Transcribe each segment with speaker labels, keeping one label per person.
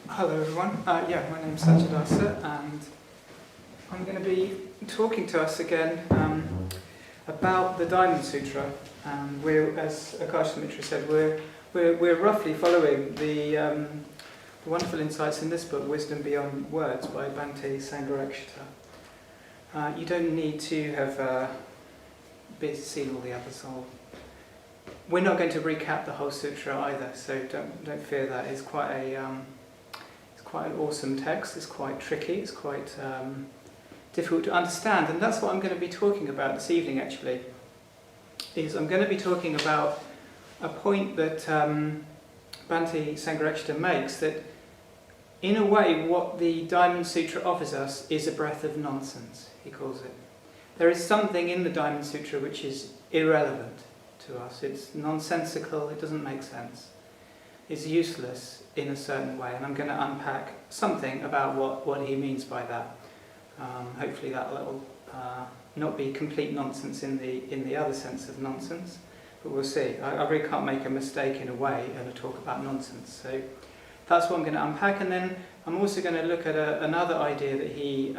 Speaker 1: Hello everyone, my name's Satyadasa and I'm going to be talking to us again about the Diamond Sutra. We're, as Akash Mitra said, we're roughly following the wonderful insights in this book, Wisdom Beyond Words by Bhante Sangharakshita. You don't need to have seen all the others. We're not going to recap the whole sutra either, so don't fear that. It's quite an awesome text. It's quite tricky. It's quite difficult to understand, and that's what I'm going to be talking about this evening. Actually, I'm going to be talking about a point that Bhante Sangharakshita makes, that in a way what the Diamond Sutra offers us is a breath of nonsense. He calls it. There is something in the Diamond Sutra which is irrelevant to us. It's nonsensical. It doesn't make sense. It's useless in a certain way, and I'm going to unpack something about what he means by that. Hopefully that will not be complete nonsense in the other sense of nonsense, but we'll see. I really can't make a mistake in a way and talk about nonsense. So that's what I'm going to unpack, and then I'm also going to look at another idea that he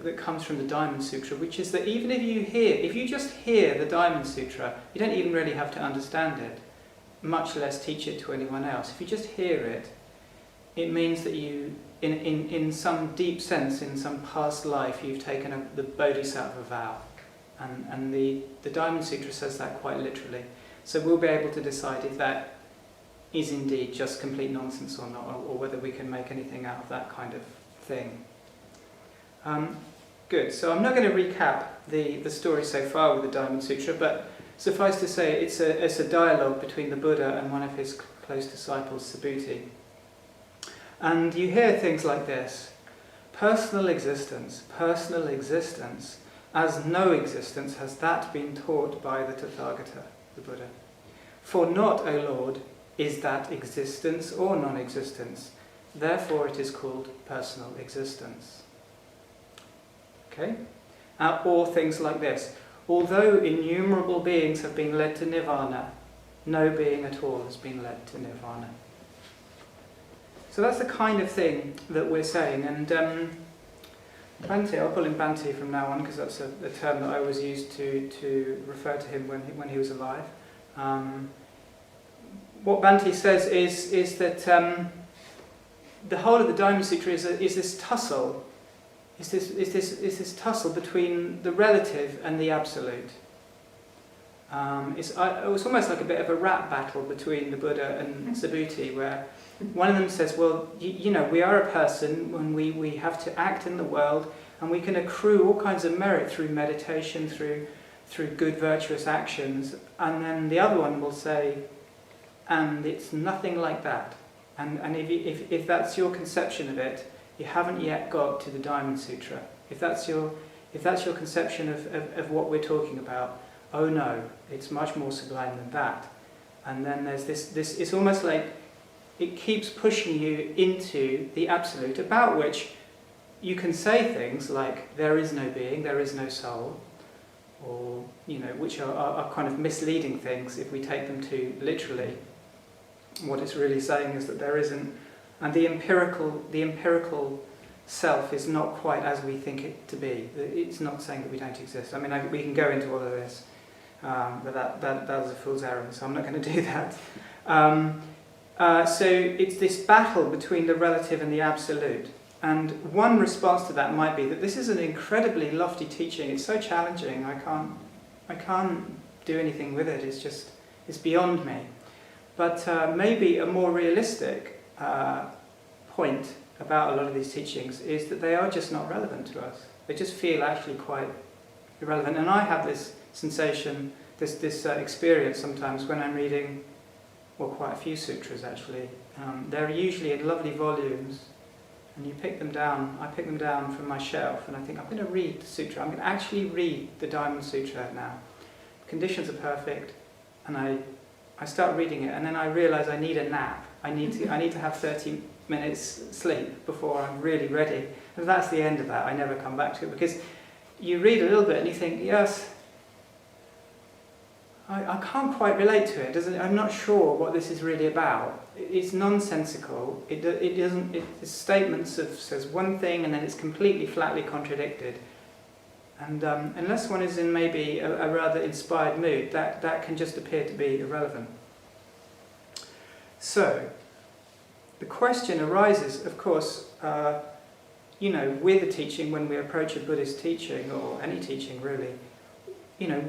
Speaker 1: that comes from the Diamond Sutra, which is that even if you just hear the Diamond Sutra, you don't even really have to understand it, much less teach it to anyone else. If you just hear it, it means that you, in some deep sense, in some past life, you've taken the Bodhisattva vow. And the Diamond Sutra says that quite literally. So we'll be able to decide if that is indeed just complete nonsense or not, or whether we can make anything out of that kind of thing. Good, so I'm not going to recap the story so far with the Diamond Sutra, but suffice to say it's a dialogue between the Buddha and one of his close disciples, Subhuti. And you hear things like this: personal existence, as no existence has that been taught by the Tathagata, the Buddha. For not, O Lord, is that existence or non-existence, therefore it is called personal existence. Okay? Or things like this: although innumerable beings have been led to nirvana, no being at all has been led to nirvana. So that's the kind of thing that we're saying. And Bhante, I'll call him Bhante from now on, because that's a term that I always used to refer to him when he was alive. What Bhante says is that the whole of the Diamond Sutra is this tussle. Is this tussle between the relative and the absolute. It was almost like a bit of a rap battle between the Buddha and Subhuti, where one of them says, well, you know, we are a person, and we have to act in the world, and we can accrue all kinds of merit through meditation, through good virtuous actions. And then the other one will say, and it's nothing like that. And if that's your conception of it, you haven't yet got to the Diamond Sutra. If that's your conception of what we're talking about, oh no, it's much more sublime than that. And then there's this it's almost like it keeps pushing you into the absolute, about which you can say things like there is no being, there is no soul, or which are kind of misleading things if we take them too literally. What it's really saying is that there isn't. And the empirical self is not quite as we think it to be. It's not saying that we don't exist. I mean, we can go into all of this, but that is a fool's errand, so I'm not going to do that. So it's this battle between the relative and the absolute. And one response to that might be that this is an incredibly lofty teaching. It's so challenging. I can't do anything with it. It's beyond me. But maybe a more realistic point about a lot of these teachings is that they are just not relevant to us. They just feel actually quite irrelevant. And I have this sensation, this experience sometimes when I'm reading, well, quite a few sutras actually. They're usually in lovely volumes, and you pick them down. I pick them down from my shelf, and I think, I'm going to read the sutra. I'm going to actually read the Diamond Sutra now. Conditions are perfect, and I start reading it, and then I realise I need a nap. I need to have 30 minutes sleep before I'm really ready. And that's the end of that. I never come back to it, because you read a little bit and you think, yes, I can't quite relate to it. I'm not sure what this is really about. It's nonsensical. It's statements of says one thing and then it's completely flatly contradicted. And unless one is in maybe a rather inspired mood, that can just appear to be irrelevant. So, the question arises, of course, with the teaching, when we approach a Buddhist teaching, or any teaching really,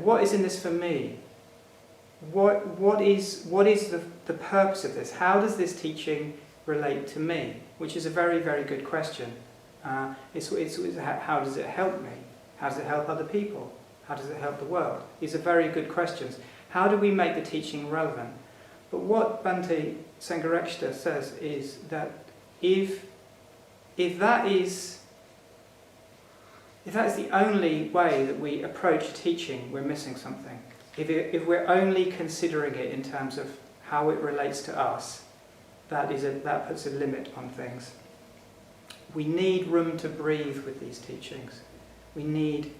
Speaker 1: what is in this for me? What is the purpose of this? How does this teaching relate to me? Which is a very, very good question. It's how does it help me? How does it help other people? How does it help the world? These are very good questions. How do we make the teaching relevant? But what Bhante Sangharekshita says is that if that is the only way that we approach teaching, we're missing something. If we're only considering it in terms of how it relates to us, that puts a limit on things. We need room to breathe with these teachings. We need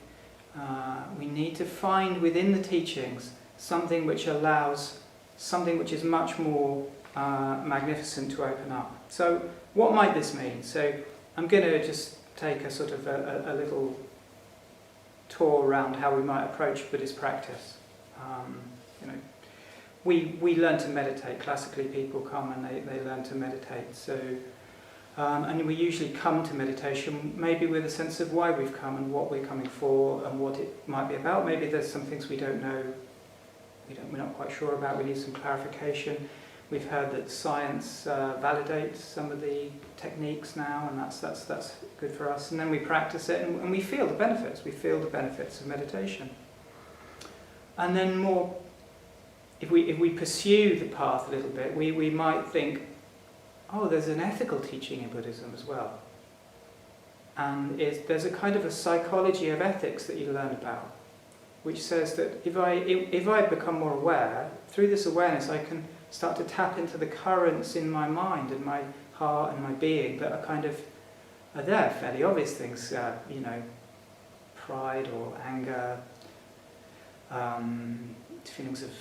Speaker 1: to find within the teachings something which allows something which is much more magnificent to open up. So what might this mean? So I'm going to just take a sort of a little tour around how we might approach Buddhist practice. We learn to meditate. Classically, people come and they learn to meditate. So, and we usually come to meditation maybe with a sense of why we've come and what we're coming for and what it might be about. Maybe there's some things we don't know, we're not quite sure about. We need some clarification. We've heard that science validates some of the techniques now, and that's good for us. And then we practice it, and we feel the benefits. We feel the benefits of meditation. And then more, if we pursue the path a little bit, we might think, oh, there's an ethical teaching in Buddhism as well. And there's a kind of a psychology of ethics that you learn about, which says that if I become more aware, through this awareness I can start to tap into the currents in my mind and my heart and my being that are there, fairly obvious things, pride or anger, feelings of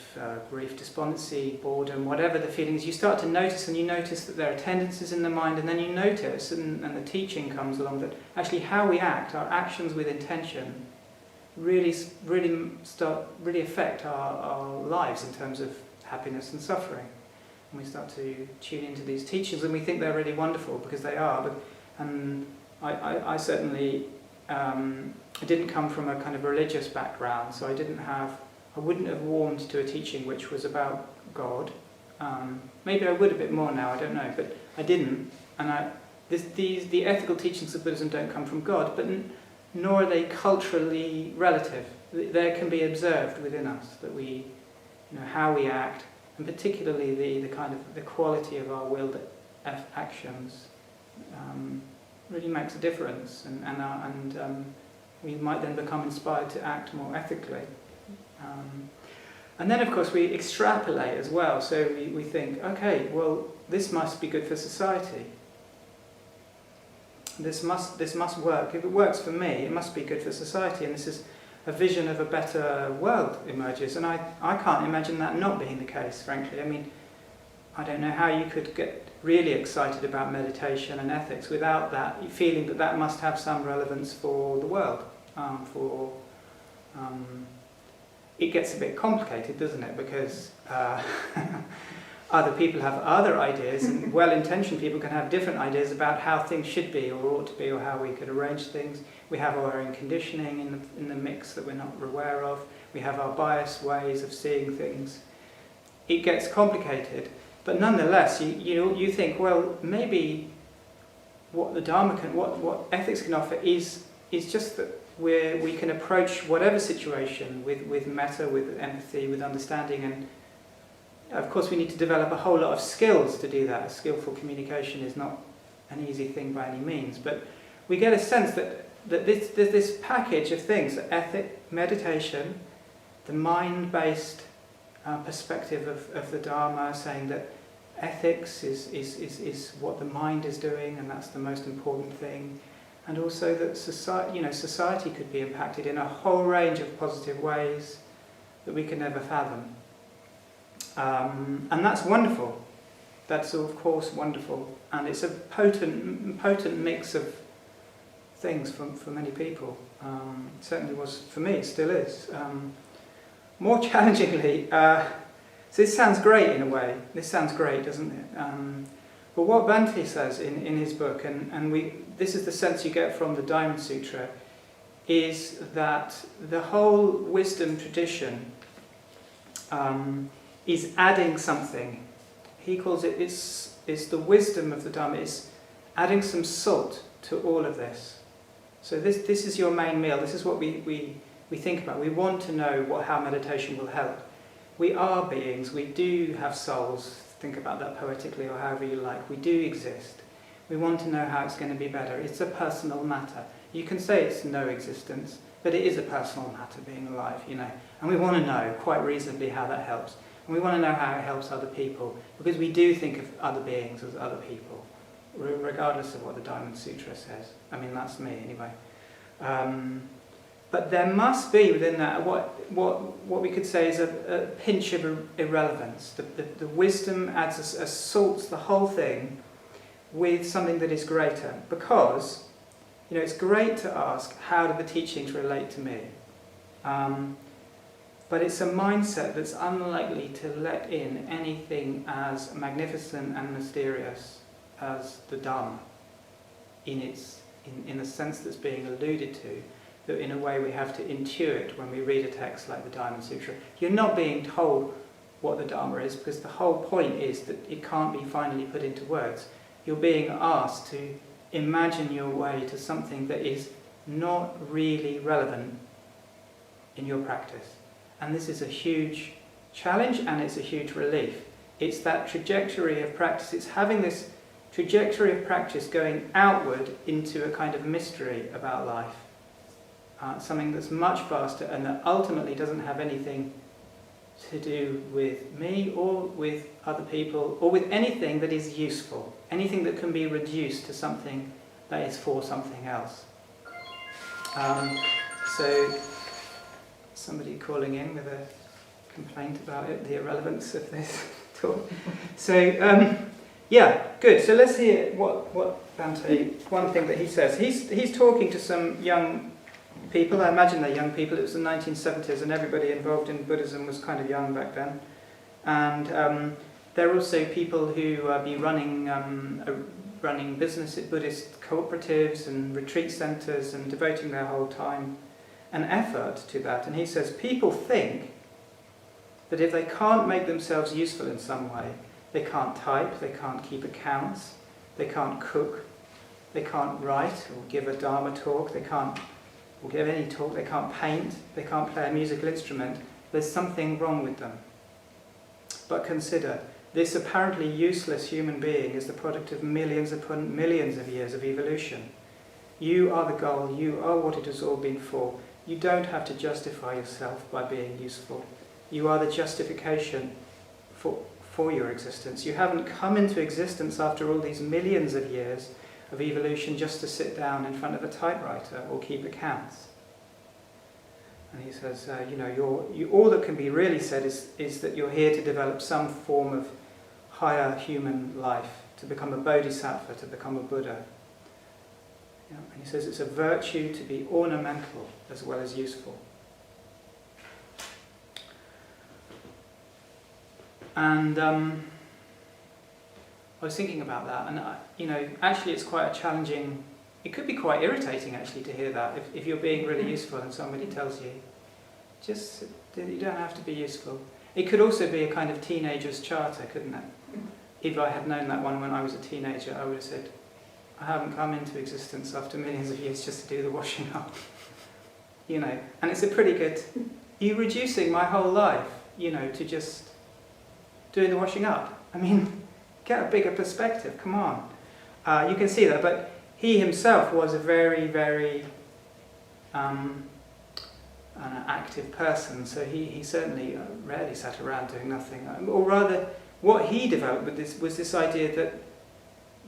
Speaker 1: grief, despondency, boredom, whatever the feelings, you start to notice, and you notice that there are tendencies in the mind, and then you notice, and the teaching comes along, that actually how we act, our actions with intention, really affect our lives in terms of happiness and suffering. And we start to tune into these teachings, and we think they're really wonderful, because they are. And I certainly I didn't come from a kind of religious background, so I wouldn't have warmed to a teaching which was about God. Maybe I would a bit more now, I don't know, but I didn't. And the ethical teachings of Buddhism don't come from God, but nor are they culturally relative. They can be observed within us, that we, how we act, and particularly the quality of our willed actions really makes a difference, and we might then become inspired to act more ethically. And then, of course, we extrapolate as well. So we think, okay, well, this must be good for society. This must work. If it works for me, it must be good for society. And this is a vision of a better world emerges. And I can't imagine that not being the case, frankly. I mean, I don't know how you could get really excited about meditation and ethics without that feeling that must have some relevance for the world. It gets a bit complicated, doesn't it? Because other people have other ideas, and well-intentioned people can have different ideas about how things should be or ought to be, or how we could arrange things. We have our own conditioning in the mix that we're not aware of. We have our biased ways of seeing things. It gets complicated, but nonetheless, you think, well, maybe what the Dharma what ethics can offer is just that we can approach whatever situation with metta, with empathy, with understanding, and of course we need to develop a whole lot of skills to do that. Skillful communication is not an easy thing by any means, but we get a sense that this package of things, ethic, meditation, the mind-based perspective of the Dharma, saying that ethics is what the mind is doing, and that's the most important thing. And also that society could be impacted in a whole range of positive ways. that we can never fathom. And that's wonderful. That's of course wonderful, and it's a potent mix of things for many people. It certainly was for me. It still is. More challengingly, so this sounds great in a way. This sounds great, doesn't it? But what Bhante says in his book, and this is the sense you get from the Diamond Sutra, is that the whole wisdom tradition is adding something. He calls it, it's the wisdom of the Dharma, it's adding some salt to all of this. So this is your main meal, this is what we think about. We want to know how meditation will help. We are beings, we do have souls, think about that poetically or however you like, we do exist. We want to know how it's going to be better. It's a personal matter. You can say it's no existence, but it is a personal matter, being alive, you know. And we want to know, quite reasonably, how that helps. And we want to know how it helps other people, because we do think of other beings as other people, regardless of what the Diamond Sutra says. I mean, that's me, anyway. But there must be within that what we could say is a pinch of irrelevance. The wisdom adds a salts the whole thing with something that is greater, because it's great to ask, how do the teachings relate to me? But it's a mindset that's unlikely to let in anything as magnificent and mysterious as the Dharma, in the sense that's being alluded to, that in a way we have to intuit when we read a text like the Diamond Sutra. You're not being told what the Dharma is, because the whole point is that it can't be finally put into words. You're being asked to imagine your way to something that is not really relevant in your practice. And this is a huge challenge, and it's a huge relief. It's that trajectory of practice. It's having this trajectory of practice going outward into a kind of mystery about life. Something that's much faster and that ultimately doesn't have anything to do with me or with other people or with anything that is useful. Anything that can be reduced to something that is for something else. So somebody calling in with a complaint about it, the irrelevance of this talk. So yeah, good. So let's hear what Bhante, one thing that he says. He's talking to some young people. I imagine they're young people. It was the 1970s, and everybody involved in Buddhism was kind of young back then. And there are also people who be running business at Buddhist cooperatives and retreat centres and devoting their whole time and effort to that. And he says people think that if they can't make themselves useful in some way, they can't type, they can't keep accounts, they can't cook, they can't write or give a Dharma talk, they can't or give any talk, they can't paint, they can't play a musical instrument, there's something wrong with them. But consider, this apparently useless human being is the product of millions upon millions of years of evolution. You are the goal, you are what it has all been for. You don't have to justify yourself by being useful. You are the justification for your existence. You haven't come into existence after all these millions of years of evolution just to sit down in front of a typewriter or keep accounts. And he says, all that can be really said is that you're here to develop some form of higher human life, to become a bodhisattva, to become a Buddha. And he says it's a virtue to be ornamental as well as useful. And I was thinking about that, and actually it's quite a challenging, it could be quite irritating actually to hear that, if you're being really useful and somebody tells you, just, you don't have to be useful. It could also be a kind of teenager's charter, couldn't it? If I had known that one when I was a teenager, I would have said, I haven't come into existence after millions of years just to do the washing up. And it's a pretty good, you're reducing my whole life, to just doing the washing up. I mean, get a bigger perspective, come on. You can see that, but he himself was a very, very active person, so he certainly rarely sat around doing nothing. Or rather, what he developed was this idea that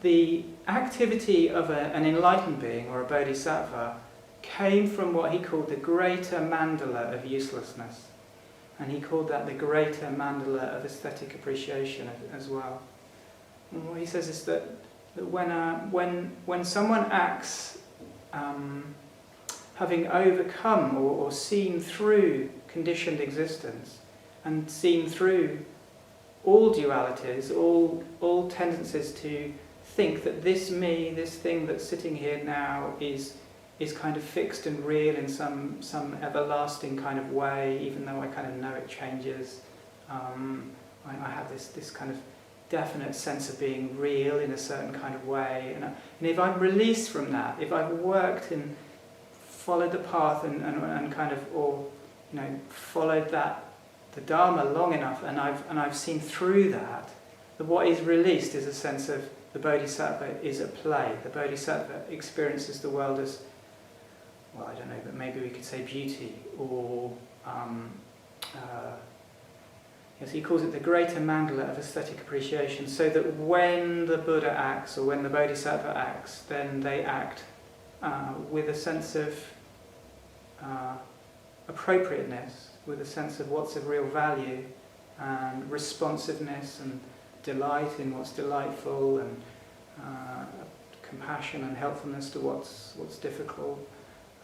Speaker 1: the activity of an enlightened being, or a bodhisattva, came from what he called the greater mandala of uselessness, And he called that the greater mandala of aesthetic appreciation as well. And what he says is that when someone acts having overcome or seen through conditioned existence and seen through all dualities, all tendencies to think that this me, this thing that's sitting here now is kind of fixed and real in some everlasting kind of way, even though I kind of know it changes. I have this kind of definite sense of being real in a certain kind of way. And if I'm released from that, if I've worked and followed the path and kind of, or followed the Dharma long enough, and I've seen through that, what is released is a sense of the Bodhisattva is at play. The Bodhisattva experiences the world as, well, I don't know, but maybe we could say beauty, or yes, he calls it the greater mandala of aesthetic appreciation, so that when the Buddha acts, or when the Bodhisattva acts, then they act with a sense of appropriateness, with a sense of what's of real value, and responsiveness, and delight in what's delightful, and compassion and helpfulness to what's difficult,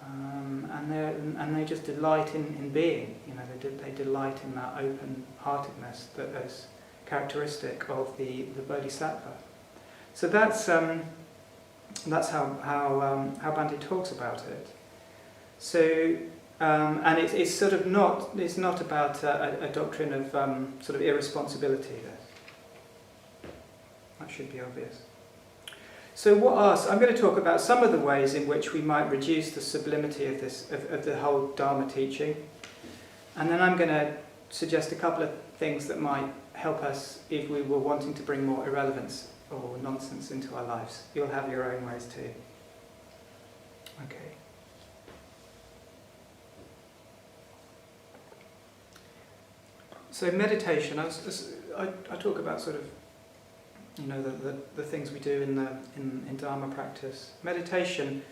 Speaker 1: and they just delight in being. They delight in that open-heartedness that is characteristic of the Bodhisattva. So that's how Bhante talks about it. So and it's sort of not about a doctrine of sort of irresponsibility. That should be obvious. So I'm going to talk about some of the ways in which we might reduce the sublimity of the whole Dharma teaching, and then I'm going to suggest a couple of things that might help us if we were wanting to bring more irrelevance or nonsense into our lives. You'll have your own ways too. Okay. So meditation, I talk about sort of the things we do in Dharma practice. Meditation,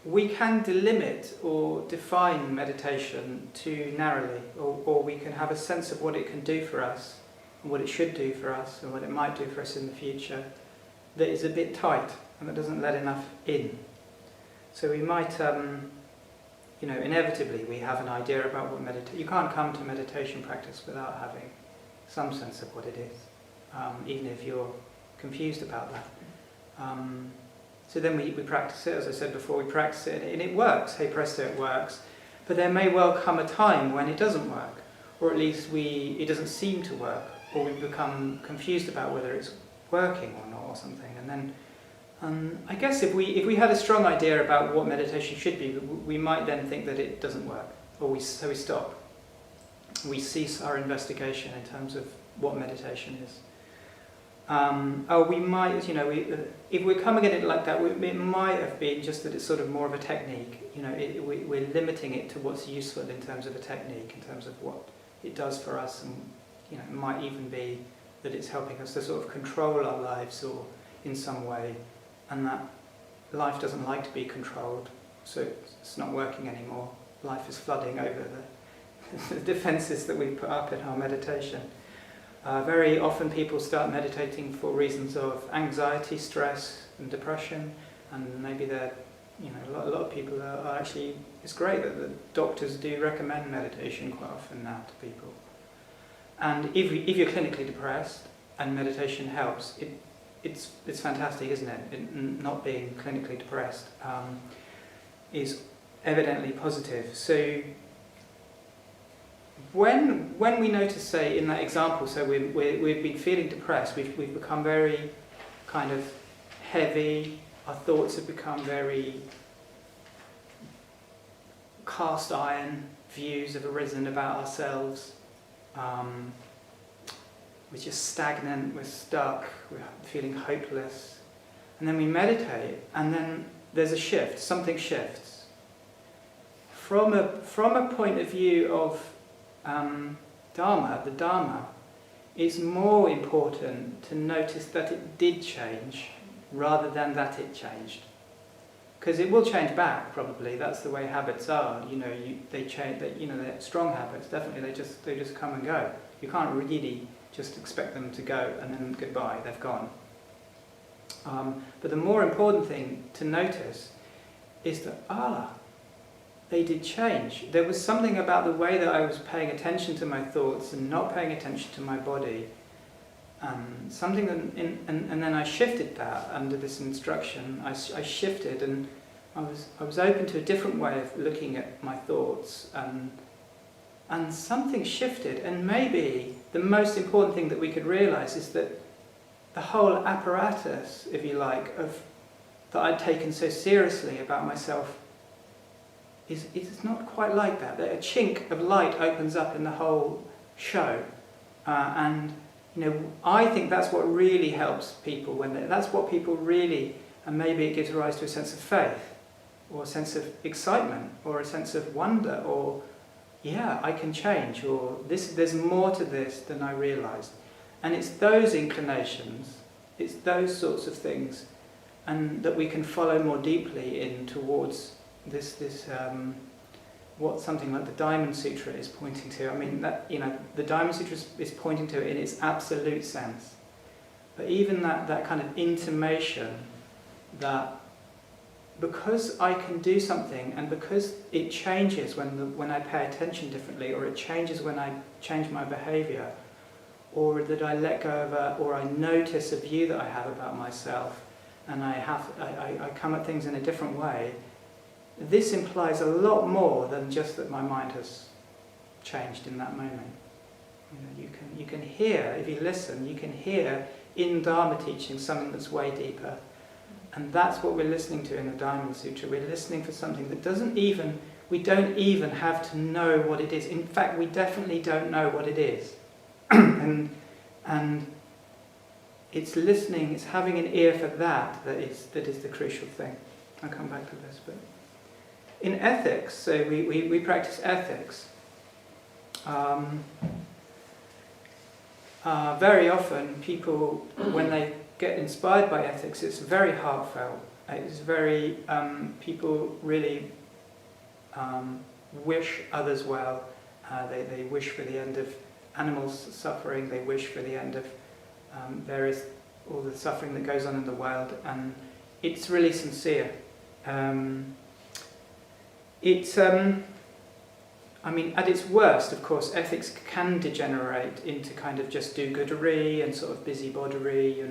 Speaker 1: we can delimit or define meditation too narrowly, or we can have a sense of what it can do for us, and what it should do for us, and what it might do for us in the future, that is a bit tight, and that doesn't let enough in. So we might, inevitably we have an idea about what meditation... You can't come to meditation practice without having some sense of what it is. Even if you're confused about that. So then we practice it, as I said before, we practice it, and it works. Hey presto, it works. But there may well come a time when it doesn't work, or at least it doesn't seem to work, or we become confused about whether it's working or not, or something. And then, I guess if we had a strong idea about what meditation should be, we might then think that it doesn't work, so we stop. We cease our investigation in terms of what meditation is. We might, if we're coming at it like that, it might have been just that it's sort of more of a technique. We're limiting it to what's useful in terms of a technique, in terms of what it does for us, and it might even be that it's helping us to sort of control our lives, or in some way, and that life doesn't like to be controlled, so it's not working anymore. Life is flooding over the defences that we put up in our meditation. Very often people start meditating for reasons of anxiety, stress and depression, and maybe they're, a lot of people are actually, it's great that the doctors do recommend meditation quite often now to people. And if you're clinically depressed and meditation helps, it's fantastic, isn't it? Not being clinically depressed is evidently positive. So when we notice, say, in that example, so we've been feeling depressed, we've become very kind of heavy, our thoughts have become very cast iron views have arisen about ourselves, we're just stagnant, we're stuck, we're feeling hopeless, and then we meditate, and then there's a shift, something shifts. From a point of view of Dharma, the Dharma, is more important to notice that it did change rather than that it changed. because it will change back probably. That's the way habits are. They change. They're strong habits. Definitely, they just come and go. You can't really just expect them to go and then goodbye. They've gone. But the more important thing to notice is that they did change. There was something about the way that I was paying attention to my thoughts and not paying attention to my body. And then I shifted that under this instruction. I shifted, and I was open to a different way of looking at my thoughts, and something shifted. And maybe the most important thing that we could realize is that the whole apparatus, if you like, that I'd taken so seriously about myself is not quite like that. That a chink of light opens up in the whole show, and I think that's what really helps people that's what people really, and maybe it gives rise to a sense of faith, or a sense of excitement, or a sense of wonder, or I can change, or there's more to this than I realised. And it's those inclinations, it's those sorts of things, and that we can follow more deeply in towards this what something like the Diamond Sutra is pointing to. I mean, the Diamond Sutra is pointing to it in its absolute sense. But even that kind of intimation that because I can do something, and because it changes when I pay attention differently, or it changes when I change my behaviour, or that I let go or I notice a view that I have about myself, and I come at things in a different way. This implies a lot more than just that my mind has changed in that moment. You can hear, if you listen, you can hear in Dharma teaching something that's way deeper. And that's what we're listening to in the Diamond Sutra. We're listening for something that we don't even have to know what it is. In fact, we definitely don't know what it is. and it's listening, it's having an ear for that is the crucial thing. I'll come back to this, but in ethics, so we practice ethics. Very often people, when they get inspired by ethics, it's very heartfelt. It's very, people really wish others well. They wish for the end of animals' suffering. They wish for the end of all the suffering that goes on in the world, and it's really sincere. At its worst, of course, ethics can degenerate into kind of just do-goodery and sort of busybodyery.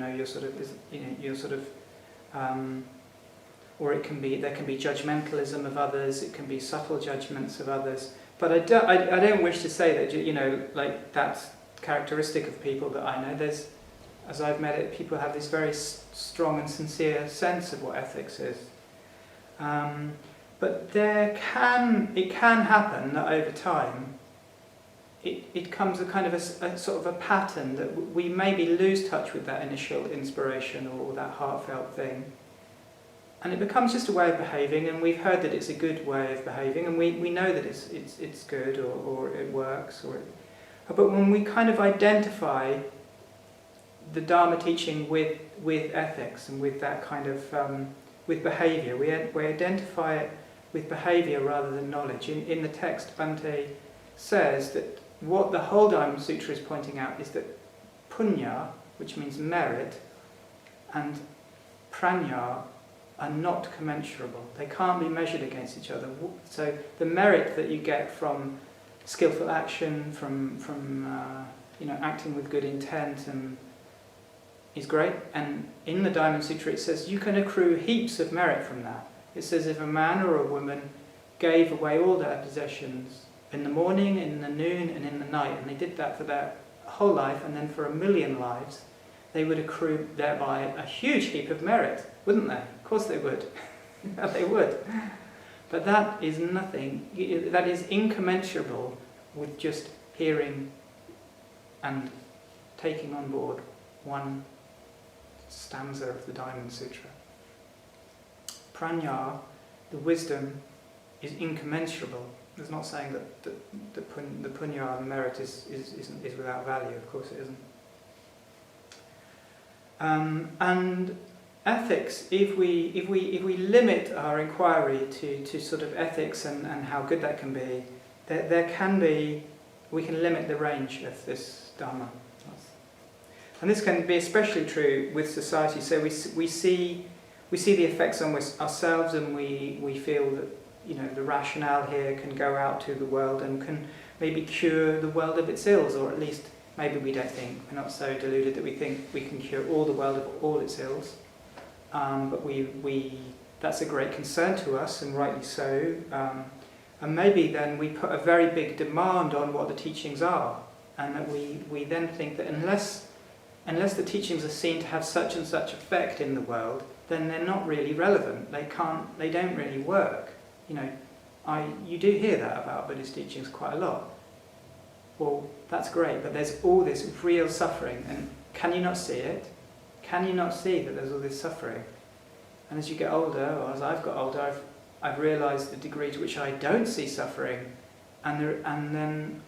Speaker 1: Or there can be judgmentalism of others. It can be subtle judgments of others. But I don't wish to say that that's characteristic of people that I know. As I've met it, people have this very strong and sincere sense of what ethics is. But it can happen that over time it comes a kind of a sort of a pattern that we maybe lose touch with that initial inspiration or that heartfelt thing. And it becomes just a way of behaving, and we've heard that it's a good way of behaving, and we know that it's good or it works. But when we kind of identify the Dharma teaching with ethics and with that kind of with behaviour, we identify it with behaviour rather than knowledge. In the text, Bhante says that what the whole Diamond Sutra is pointing out is that punya, which means merit, and pranya are not commensurable. They can't be measured against each other. So the merit that you get from skillful action, from acting with good intent, and is great. And in the Diamond Sutra it says you can accrue heaps of merit from that. It says if a man or a woman gave away all their possessions in the morning, in the noon, and in the night, and they did that for their whole life, and then for 1,000,000 lives, they would accrue thereby a huge heap of merit, wouldn't they? Of course they would. They would. But that is nothing, that is incommensurable with just hearing and taking on board one stanza of the Diamond Sutra. Pranya, the wisdom, is incommensurable. It's not saying that the punya, the merit, is without value. Of course it isn't. And ethics, if we limit our inquiry to sort of ethics and how good that can be, we can limit the range of this Dharma. And this can be especially true with society. So we see the effects on ourselves, and we feel that, you know, the rationale here can go out to the world and can maybe cure the world of its ills, or at least maybe we don't think, we're not so deluded that we think we can cure all the world of all its ills. But that's a great concern to us, and rightly so. And maybe then we put a very big demand on what the teachings are, and that we then think that unless the teachings are seen to have such and such effect in the world, then they're not really relevant. They don't really work. You know, you do hear that about Buddhist teachings quite a lot. Well, that's great, but there's all this real suffering, and can you not see it? Can you not see that there's all this suffering? And as you get older, or as I've got older, I've realised the degree to which I don't see suffering, and then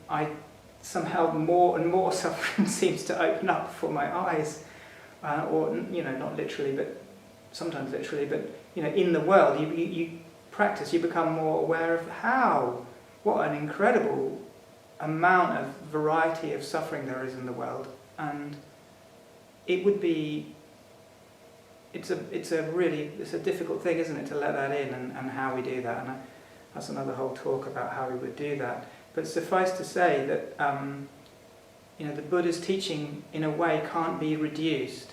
Speaker 1: somehow more and more suffering seems to open up before my eyes, or, you know, not literally, but sometimes literally, but, you know, in the world, you practice, you become more aware of what an incredible amount of variety of suffering there is in the world, and it would be, it's a difficult thing, isn't it, to let that in, and how we do that, and that's another whole talk about how we would do that. But suffice to say that you know, the Buddha's teaching in a way can't be reduced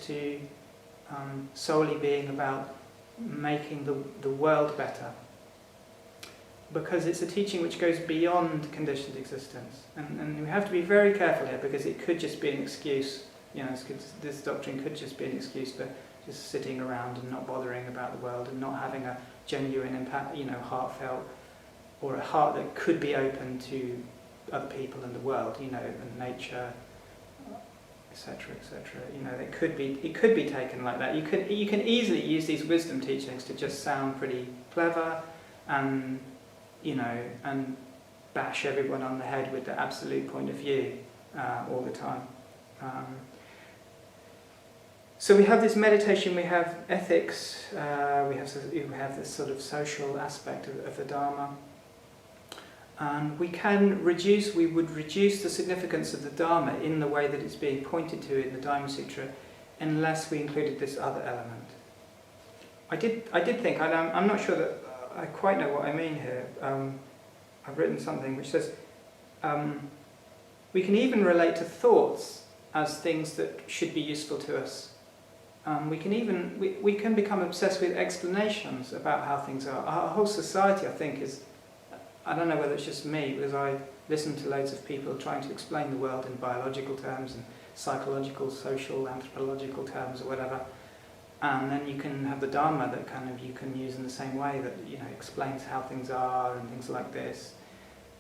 Speaker 1: to solely being about making the world better, because it's a teaching which goes beyond conditioned existence, and we have to be very careful here, because it could just be an excuse. You know, this doctrine could just be an excuse for just sitting around and not bothering about the world, and not having a genuine impact, you know, heartfelt, or a heart that could be open to other people in the world, you know, and nature, etc., etc. You know, it could be taken like that. You can easily use these wisdom teachings to just sound pretty clever, and, you know, and bash everyone on the head with the absolute point of view all the time. So we have this meditation, we have ethics, we have this sort of social aspect of the Dharma. And we would reduce the significance of the Dharma in the way that it's being pointed to in the Diamond Sutra, unless we included this other element. I did think, I'm not sure that I quite know what I mean here. I've written something which says, we can even relate to thoughts as things that should be useful to us. We can become obsessed with explanations about how things are. Our whole society, I think, is, I don't know whether it's just me, because I listen to loads of people trying to explain the world in biological terms and psychological, social, anthropological terms, or whatever. And then you can have the Dharma that kind of you can use in the same way, that, you know, explains how things are and things like this.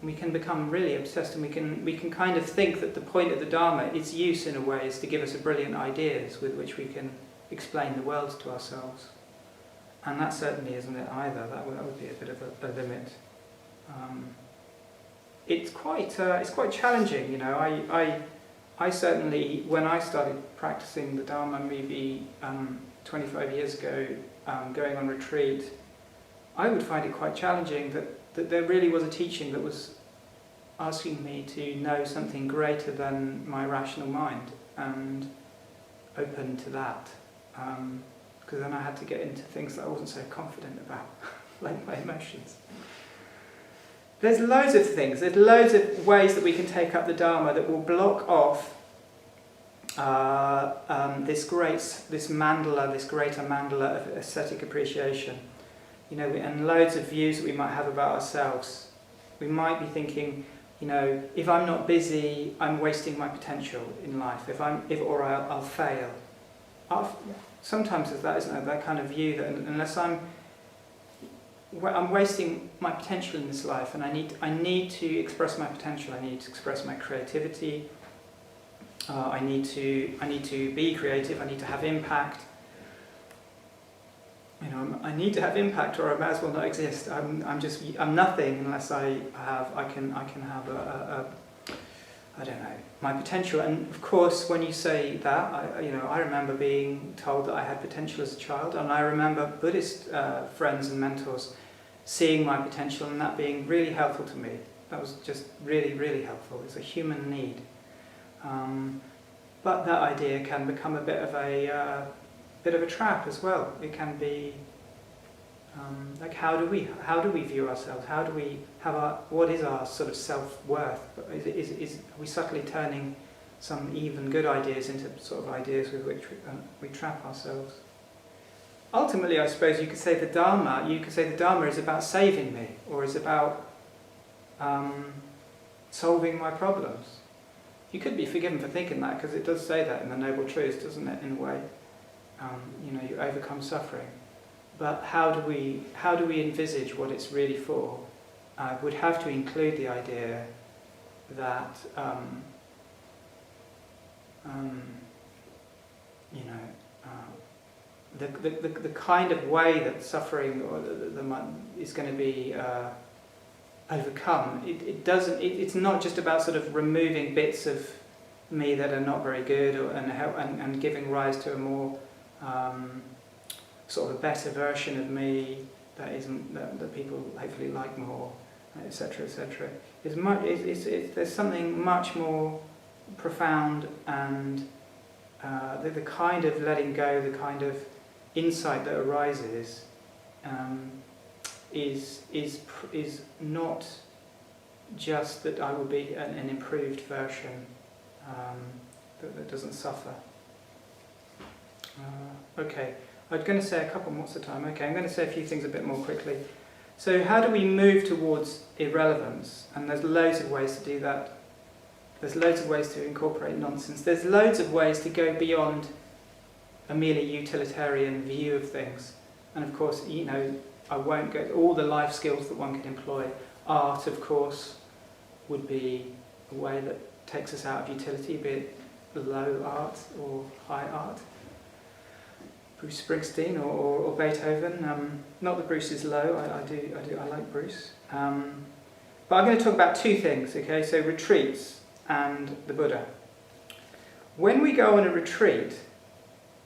Speaker 1: We can become really obsessed, and we can kind of think that the point of the Dharma, its use in a way, is to give us brilliant ideas with which we can explain the world to ourselves. And that certainly isn't it either. That would be a bit of a limit. It's quite challenging, you know. I certainly, when I started practicing the Dharma maybe 25 years ago, going on retreat, I would find it quite challenging that there really was a teaching that was asking me to know something greater than my rational mind, and open to that, because then I had to get into things that I wasn't so confident about, like my emotions. There's loads of things, there's loads of ways that we can take up the Dharma that will block off this mandala, this greater mandala of aesthetic appreciation. You know, and loads of views that we might have about ourselves. We might be thinking, you know, if I'm not busy, I'm wasting my potential in life. I'll fail. Sometimes there's that, isn't there? That kind of view that unless I'm wasting my potential in this life, and I need to express my potential. I need to express my creativity. I need to be creative. I need to have impact. You know, I need to have impact, or I may as well not exist. I'm nothing unless I can have I don't know, my potential. And of course, when you say that, I remember being told that I had potential as a child, and I remember Buddhist friends and mentors seeing my potential and that being really helpful to me. That was just really, really helpful. It's a human need. But that idea can become a bit of a trap as well. It can be like, how do we view ourselves? How do we have what is our sort of self-worth? Are we subtly turning some even good ideas into sort of ideas with which we trap ourselves? Ultimately, I suppose you could say the Dharma is about saving me, or is about solving my problems. You could be forgiven for thinking that, because it does say that in the Noble Truths, doesn't it, in a way? You overcome suffering. But how do we envisage what it's really for? Would have to include the idea that the kind of way that suffering or is going to be overcome. It's not just about sort of removing bits of me that are not very good, and giving rise to a more sort of a better version of me that people hopefully like more, etc., etc. There's something much more profound, and the kind of letting go, the kind of insight that arises, is not just that I will be an improved version that doesn't suffer. Okay. I'm going to say a couple more. What's the time? Okay, I'm going to say a few things a bit more quickly. So how do we move towards irrelevance? And there's loads of ways to do that. There's loads of ways to incorporate nonsense. There's loads of ways to go beyond a merely utilitarian view of things. And of course, I won't go all the life skills that one could employ. Art, of course, would be a way that takes us out of utility, be it low art or high art. Bruce Springsteen or Beethoven. Not that Bruce is low. I like Bruce. But I'm going to talk about two things. Okay, so retreats and the Buddha. When we go on a retreat,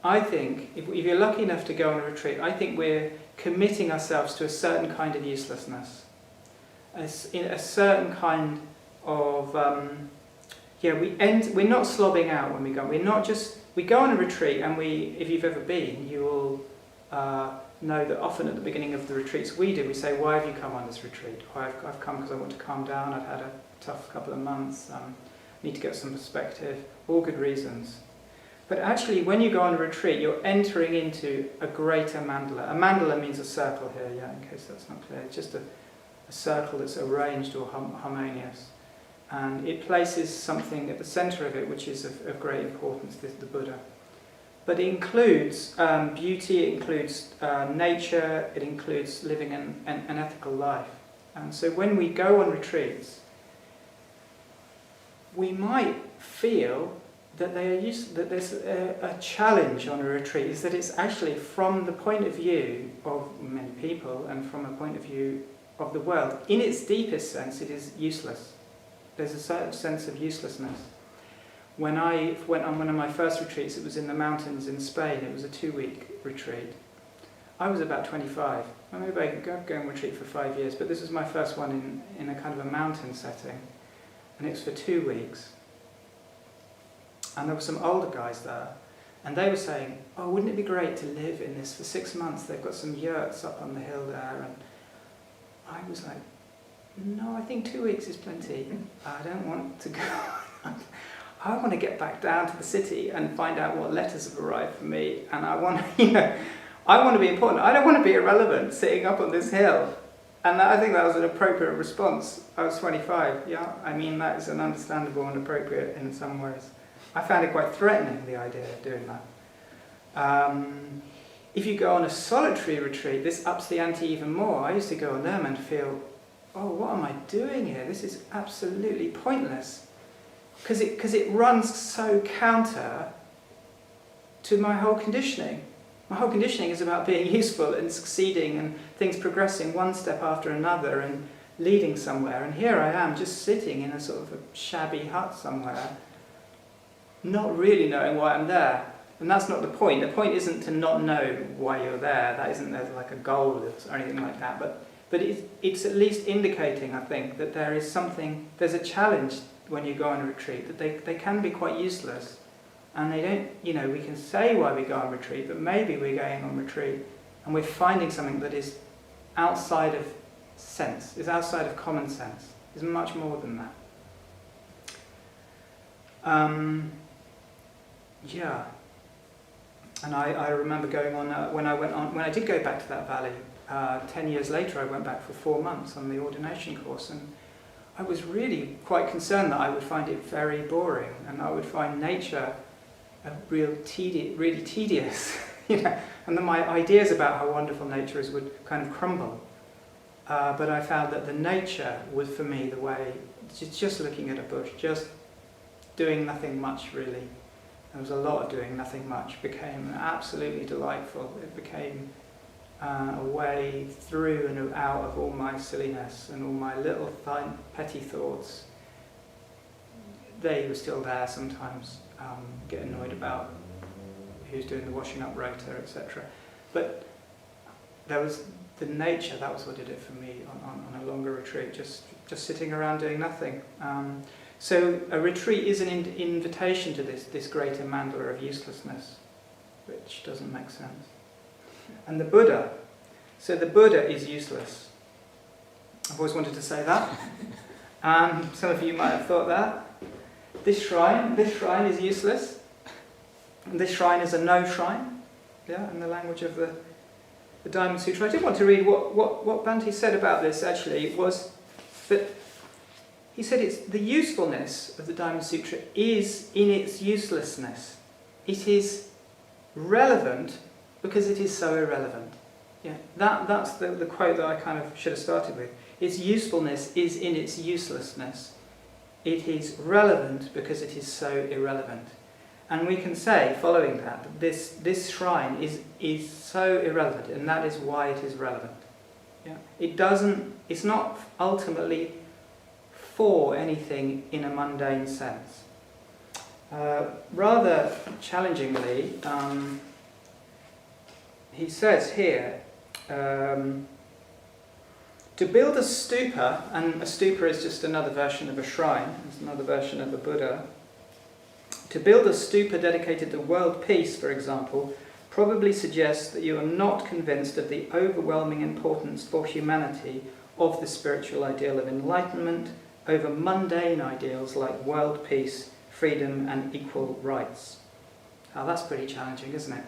Speaker 1: I think if you're lucky enough to go on a retreat, I think we're committing ourselves to a certain kind of uselessness, a certain kind of we're not slobbing out when we go. We go on a retreat, and if you've ever been, you will know that often at the beginning of the retreats we say, why have you come on this retreat? I've come because I want to calm down, I've had a tough couple of months, need to get some perspective, all good reasons. But actually, when you go on a retreat, you're entering into a greater mandala. A mandala means a circle here, in case that's not clear. It's just a circle that's arranged or harmonious. And it places something at the centre of it which is of great importance, the Buddha. But it includes beauty, it includes nature, it includes living an ethical life. And so when we go on retreats, we might feel that there's a challenge on a retreat, is that it's actually from the point of view of many people and from a point of view of the world. In its deepest sense, it is useless. There's a certain sense of uselessness. When I went on one of my first retreats, it was in the mountains in Spain. It was a 2-week retreat. I was about 25. Maybe I could go and retreat for 5 years, but this was my first one in a kind of a mountain setting. And it was for 2 weeks. And there were some older guys there. And they were saying, oh, wouldn't it be great to live in this for 6 months? They've got some yurts up on the hill there. And I was like, no, I think 2 weeks is plenty. I don't want to go. I want to get back down to the city and find out what letters have arrived for me. And I want to be important. I don't want to be irrelevant sitting up on this hill. And I think that was an appropriate response. I was 25. Yeah, I mean, that is an understandable and appropriate in some ways. I found it quite threatening, the idea of doing that. If you go on a solitary retreat, this ups the ante even more. I used to go on them and feel, oh, what am I doing here? This is absolutely pointless. Because it runs so counter to my whole conditioning. My whole conditioning is about being useful and succeeding and things progressing one step after another and leading somewhere, and here I am just sitting in a sort of a shabby hut somewhere, not really knowing why I'm there. And that's not the point. The point isn't to not know why you're there. That isn't like a goal or anything like that. But it's at least indicating, I think, that there's a challenge when you go on a retreat, that they can be quite useless. And they don't, we can say why we go on retreat, but maybe we're going on retreat and we're finding something that is outside of sense, is outside of common sense, is much more than that. Yeah. And I remember going on, when I did go back to that valley, 10 years later I went back for 4 months on the ordination course, and I was really quite concerned that I would find it very boring, and I would find nature really tedious, and then my ideas about how wonderful nature is would kind of crumble. But I found that the nature was for me the way, just looking at a bush, just doing nothing much really. There was a lot of doing nothing much, became absolutely delightful. It became a way through and out of all my silliness and all my little petty thoughts. They were still there sometimes, get annoyed about who's doing the washing up rota, etc. But there was the nature, that was what did it for me on a longer retreat, just sitting around doing nothing. So a retreat is an invitation to this greater mandala of uselessness, which doesn't make sense. And the Buddha, so the Buddha is useless. I've always wanted to say that. Some of you might have thought that. This shrine is useless. And this shrine is a no shrine, in the language of the Diamond Sutra. I did want to read what Bhante said about this, actually, was that he said it's the usefulness of the Diamond Sutra is in its uselessness. It is relevant because it is so irrelevant. Yeah, that's the quote that I kind of should have started with. Its usefulness is in its uselessness. It is relevant because it is so irrelevant. And we can say, following that this shrine is so irrelevant, and that is why it is relevant. Yeah? It's not ultimately for anything in a mundane sense. Rather challengingly, he says here, to build a stupa, and a stupa is just another version of a shrine, it's another version of a Buddha. To build a stupa dedicated to world peace, for example, probably suggests that you are not convinced of the overwhelming importance for humanity of the spiritual ideal of enlightenment over mundane ideals like world peace, freedom and equal rights. Now that's pretty challenging, isn't it?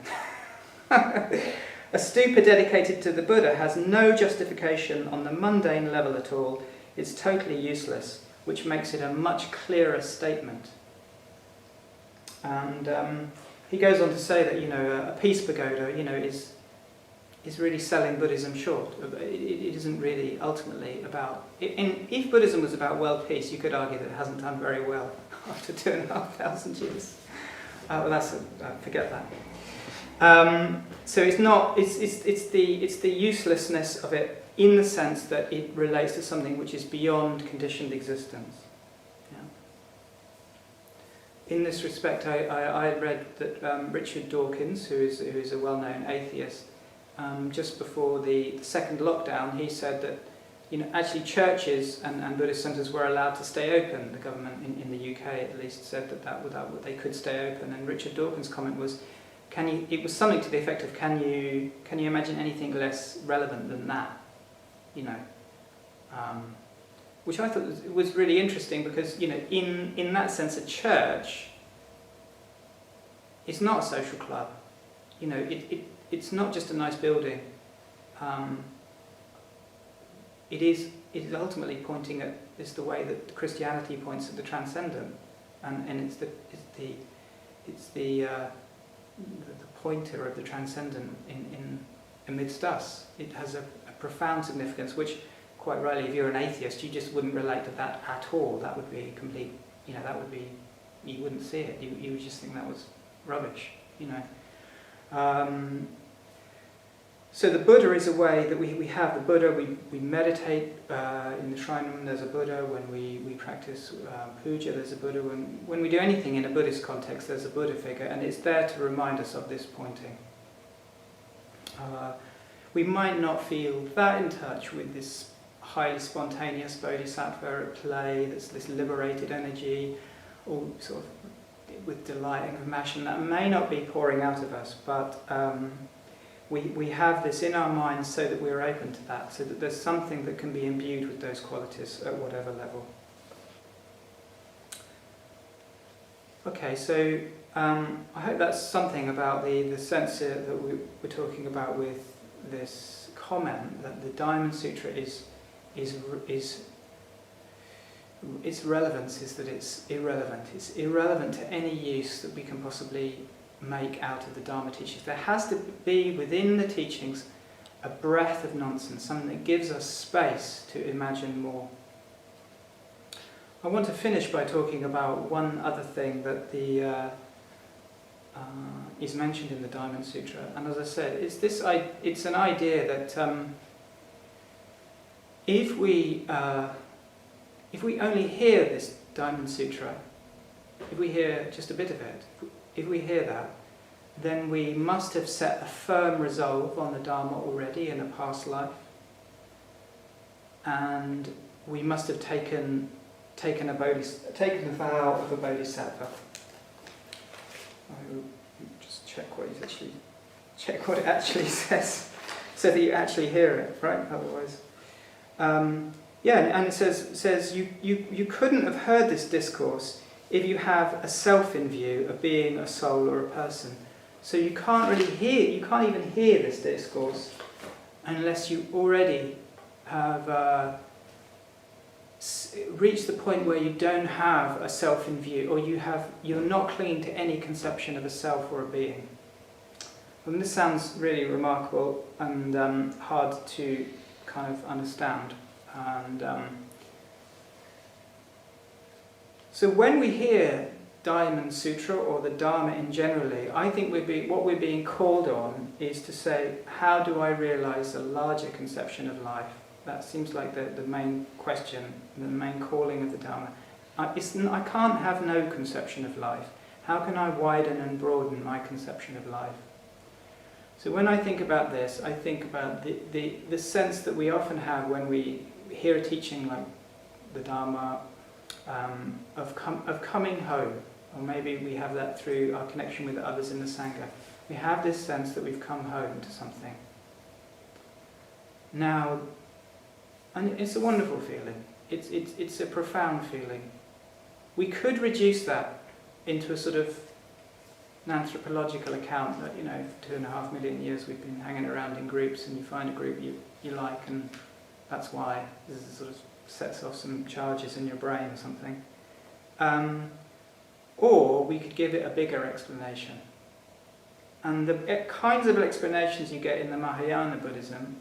Speaker 1: A stupa dedicated to the Buddha has no justification on the mundane level at all. It's totally useless, which makes it a much clearer statement. And he goes on to say that a peace pagoda is really selling Buddhism short. It isn't really ultimately about... If Buddhism was about world peace, you could argue that it hasn't done very well after 2,500 years. Forget that. So it's not. It's the uselessness of it in the sense that it relates to something which is beyond conditioned existence. Yeah. In this respect, I read that Richard Dawkins, who is a well-known atheist, just before the second lockdown, he said that actually churches and Buddhist centres were allowed to stay open. The government in the UK at least said that they could stay open. And Richard Dawkins' comment was, it was something to the effect of, can you imagine anything less relevant than that? Which I thought was really interesting because in that sense, a church is not a social club. It's not just a nice building. It is ultimately pointing at, it's the way that Christianity points at the transcendent, and it's the pointer of the transcendent in amidst us. It has a profound significance, which quite rightly, if you're an atheist, you just wouldn't relate to that at all. That would be complete. You wouldn't see it. You would just think that was rubbish. So the Buddha is a way that we have the Buddha, we meditate in the shrine room, there's a Buddha. When we practice puja, there's a Buddha. When we do anything in a Buddhist context, there's a Buddha figure, and it's there to remind us of this pointing. We might not feel that in touch with this highly spontaneous bodhisattva at play, that's this liberated energy, all sort of with delight and compassion. That may not be pouring out of us, but we have this in our minds so that we're open to that, so that there's something that can be imbued with those qualities at whatever level. Okay, so I hope that's something about the sense that we're talking about with this comment that the Diamond Sutra its relevance is that it's irrelevant. It's irrelevant to any use that we can possibly make out of the Dharma teachings. There has to be within the teachings a breath of nonsense, something that gives us space to imagine more. I want to finish by talking about one other thing that is mentioned in the Diamond Sutra, and as I said, it's an idea that if we only hear this Diamond Sutra, if we hear just a bit of it, if we hear that, then we must have set a firm resolve on the Dharma already in a past life, and we must have taken a vow of a bodhisattva. I will just check what it actually says, so that you actually hear it, right? Otherwise, and it says you couldn't have heard this discourse if you have a self in view, a being, a soul, or a person. So you can't even hear this discourse unless you already have reached the point where you don't have a self in view, or you're not clinging to any conception of a self or a being. And this sounds really remarkable and hard to kind of understand. And so when we hear Diamond Sutra or the Dharma in generally, I think what we're being called on is to say, how do I realize a larger conception of life? That seems like the main question, the main calling of the Dharma. I can't have no conception of life. How can I widen and broaden my conception of life? So when I think about this, I think about the sense that we often have when we hear a teaching like the Dharma, of coming home, or maybe we have that through our connection with others in the Sangha. We have this sense that we've come home to something. Now, and it's a wonderful feeling. It's a profound feeling. We could reduce that into a sort of an anthropological account that, for 2.5 million years we've been hanging around in groups, and you find a group you like, and that's why this sort of sets off some charges in your brain or something. Or we could give it a bigger explanation. And the kinds of explanations you get in the Mahayana Buddhism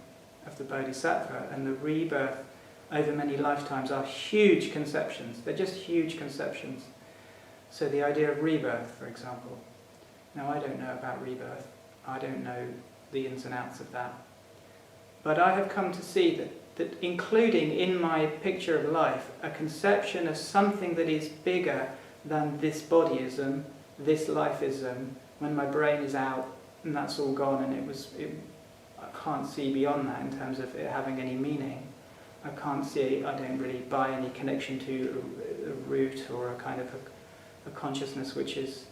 Speaker 1: of the Bodhisattva and the rebirth over many lifetimes are huge conceptions. They're just huge conceptions. So the idea of rebirth, for example. Now, I don't know about rebirth. I don't know the ins and outs of that. But I have come to see that including in my picture of life a conception of something that is bigger than this bodyism, this lifeism, when my brain is out and that's all gone, and I can't see beyond that in terms of it having any meaning. I don't really buy any connection to a root or a kind of a consciousness which is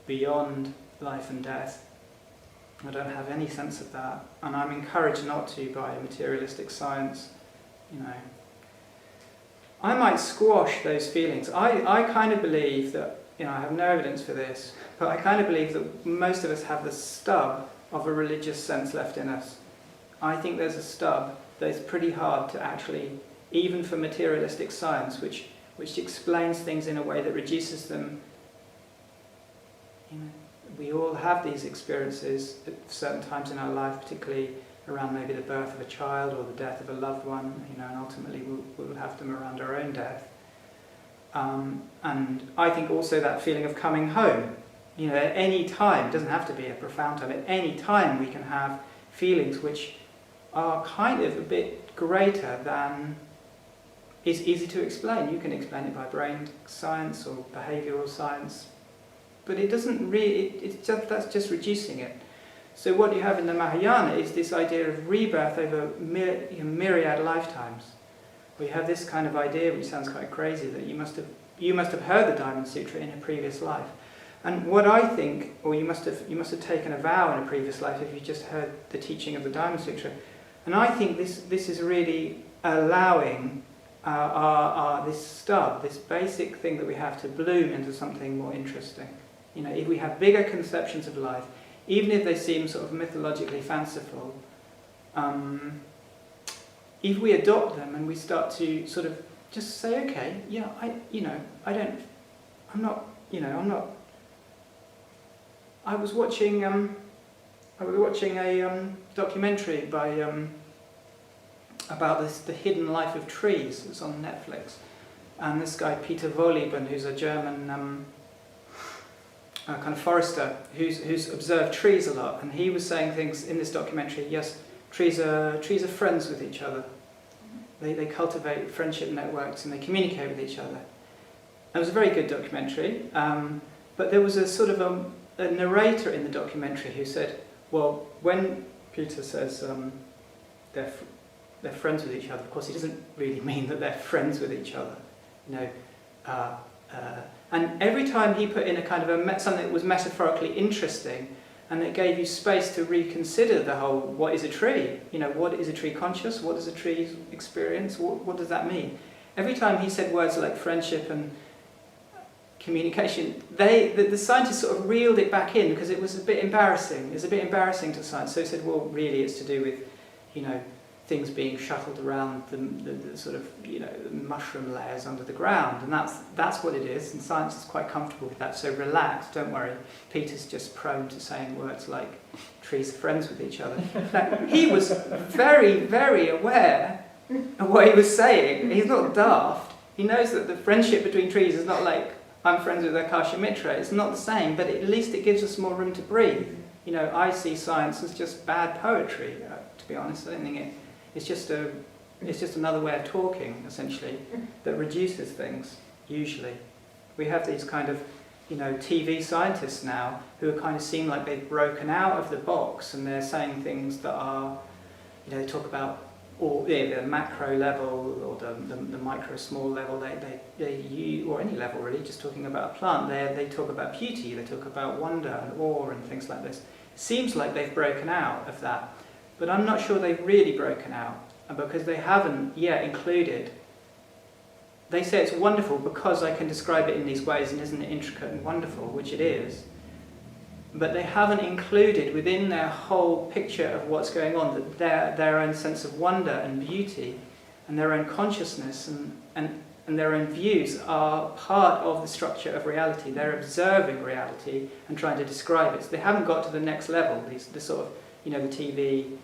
Speaker 1: beyond life and death. I don't have any sense of that, and I'm encouraged not to by materialistic science. I might squash those feelings. I kind of believe that, I have no evidence for this, but I kind of believe that most of us have the stub of a religious sense left in us. I think there's a stub that is pretty hard to actually, even for materialistic science, which explains things in a way that reduces them. We all have these experiences at certain times in our life, particularly around maybe the birth of a child or the death of a loved one, and ultimately we'll have them around our own death. And I think also that feeling of coming home, at any time, it doesn't have to be a profound time, at any time we can have feelings which are kind of a bit greater than is easy to explain. You can explain it by brain science or behavioural science, but it doesn't really, that's just reducing it. So what you have in the Mahayana is this idea of rebirth over myriad lifetimes. We have this kind of idea, which sounds quite crazy, that you must have heard the Diamond Sutra in a previous life. And what I think, or you must have taken a vow in a previous life if you just heard the teaching of the Diamond Sutra. And I think this is really allowing this stub, this basic thing that we have, to bloom into something more interesting. You know, if we have bigger conceptions of life, even if they seem sort of mythologically fanciful, if we adopt them and we start to sort of just say, okay, yeah, I was watching a documentary about the hidden life of trees. It's on Netflix, and this guy Peter Wohlleben, who's a German kind of forester who's observed trees a lot, and he was saying things in this documentary. Yes, trees are friends with each other. They cultivate friendship networks and they communicate with each other. It was a very good documentary, but there was a sort of a narrator in the documentary who said, well, when Peter says they're friends with each other, of course he doesn't really mean that they're friends with each other, you know. And every time he put in a kind of something that was metaphorically interesting, and it gave you space to reconsider the whole, what is a tree? You know, what is a tree conscious? What does a tree experience? What does that mean? Every time he said words like friendship and communication, the scientists sort of reeled it back in because it was a bit embarrassing. It was a bit embarrassing to science. So he said, well, really it's to do with, you know, things being shuttled around the sort of, you know, the mushroom layers under the ground, and that's what it is, and science is quite comfortable with that, so relax, don't worry. Peter's just prone to saying words like trees are friends with each other. Now, he was very, very aware of what he was saying. He's not daft. He knows that the friendship between trees is not like I'm friends with Akasha Mitra. It's not the same, but at least it gives us more room to breathe. You know, I see science as just bad poetry, to be honest. I don't think it's just another way of talking, essentially, that reduces things, usually. We have these kind of, you know, TV scientists now who kind of seem like they've broken out of the box, and they're saying things that are, you know, they talk about the macro level or the micro small level, or any level really, just talking about a plant. They talk about beauty, they talk about wonder and awe and things like this. It seems like they've broken out of that. But I'm not sure they've really broken out, because they haven't yet included. They say it's wonderful because I can describe it in these ways, and isn't it intricate and wonderful, which it is. But they haven't included within their whole picture of what's going on that their own sense of wonder and beauty and their own consciousness and their own views are part of the structure of reality. They're observing reality and trying to describe it. So they haven't got to the next level, the sort of, you know, the TV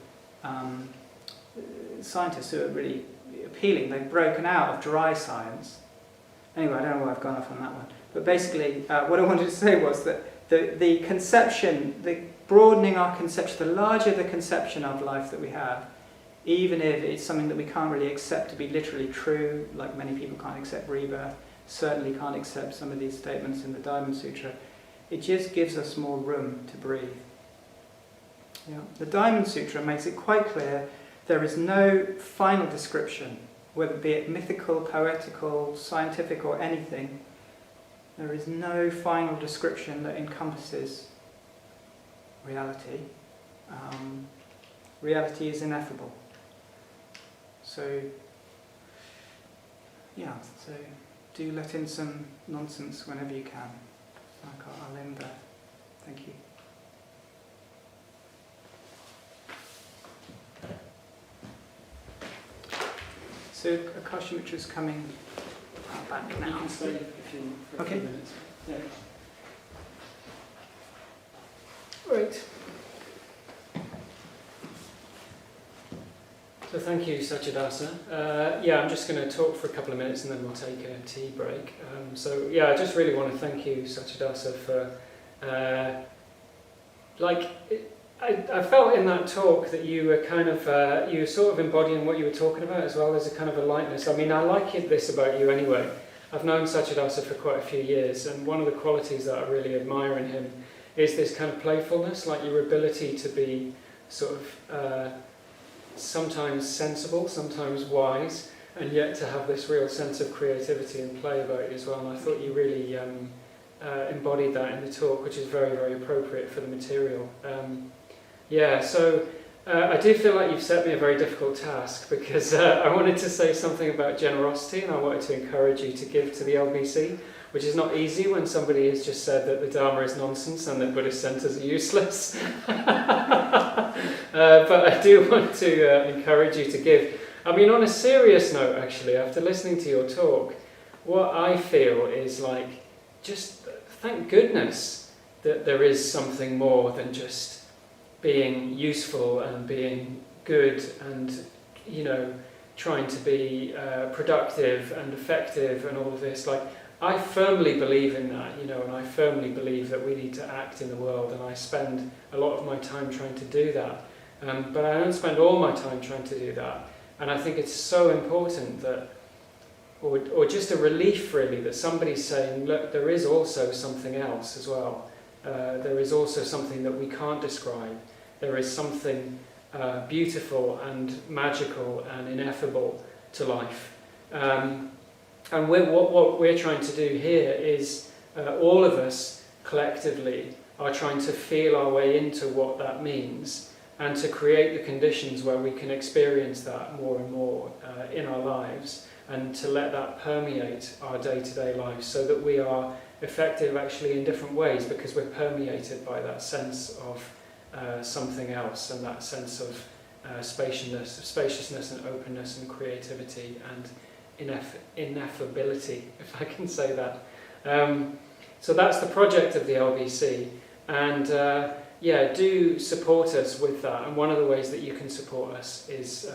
Speaker 1: scientists who are really appealing. They've broken out of dry science. Anyway, I don't know why I've gone off on that one. But basically, what I wanted to say was that the conception, the broadening our conception, the larger the conception of life that we have, even if it's something that we can't really accept to be literally true, like many people can't accept rebirth, certainly can't accept some of these statements in the Diamond Sutra, it just gives us more room to breathe. Yeah. The Diamond Sutra makes it quite clear there is no final description, whether it be mythical, poetical, scientific or anything. There is no final description that encompasses reality. Reality is ineffable. So, yeah, so do let in some nonsense whenever you can. I'll end there. Thank you. So Akasha Mitra is coming back now.
Speaker 2: You can stay for a few minutes. Yeah.
Speaker 1: Right.
Speaker 2: So thank you, Satyadasa. I'm just going to talk for a couple of minutes and then we'll take a tea break. I just really want to thank you, Satyadasa, for I felt in that talk that you were kind of, you were sort of embodying what you were talking about as well as a kind of a lightness. I mean, I like this about you anyway. I've known Satyadasa for quite a few years, and one of the qualities that I really admire in him is this kind of playfulness, like your ability to be sort of sometimes sensible, sometimes wise, and yet to have this real sense of creativity and play about it as well. And I thought you really embodied that in the talk, which is very, very appropriate for the material. So I do feel like you've set me a very difficult task, because I wanted to say something about generosity, and I wanted to encourage you to give to the LBC, which is not easy when somebody has just said that the Dharma is nonsense and that Buddhist centres are useless. But I do want to encourage you to give. I mean, on a serious note, actually, after listening to your talk, what I feel is like, just thank goodness that there is something more than just being useful and being good and, you know, trying to be productive and effective and all of this. Like, I firmly believe in that, you know, and I firmly believe that we need to act in the world, and I spend a lot of my time trying to do that. But I don't spend all my time trying to do that. And I think it's so important that, or just a relief really, that somebody's saying, look, there is also something else as well. There is also something that we can't describe. There is something beautiful and magical and ineffable to life. And what we're trying to do here is all of us collectively are trying to feel our way into what that means, and to create the conditions where we can experience that more and more in our lives, and to let that permeate our day-to-day lives, so that we are effective actually in different ways, because we're permeated by that sense of something else, and that sense of spaciousness and openness and creativity and ineffability, if I can say that. So that's the project of the LBC, and do support us with that. And one of the ways that you can support us is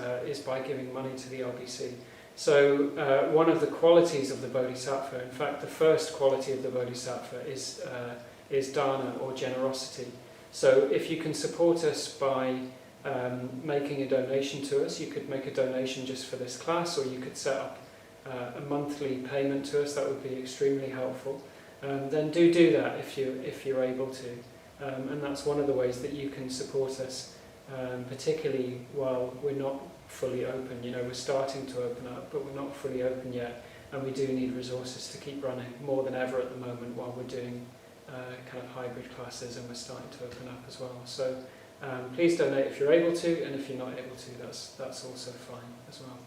Speaker 2: by giving money to the LBC. So one of the qualities of the Bodhisattva, in fact the first quality of the Bodhisattva, is dana, or generosity. So if you can support us by making a donation to us, you could make a donation just for this class, or you could set up a monthly payment to us. That would be extremely helpful. Then do that if you're able to. And that's one of the ways that you can support us, particularly while we're not fully open. You know, we're starting to open up, but we're not fully open yet, and we do need resources to keep running more than ever at the moment, while we're doing kind of hybrid classes and we're starting to open up as well. So please donate if you're able to, and if you're not able to, that's also fine as well.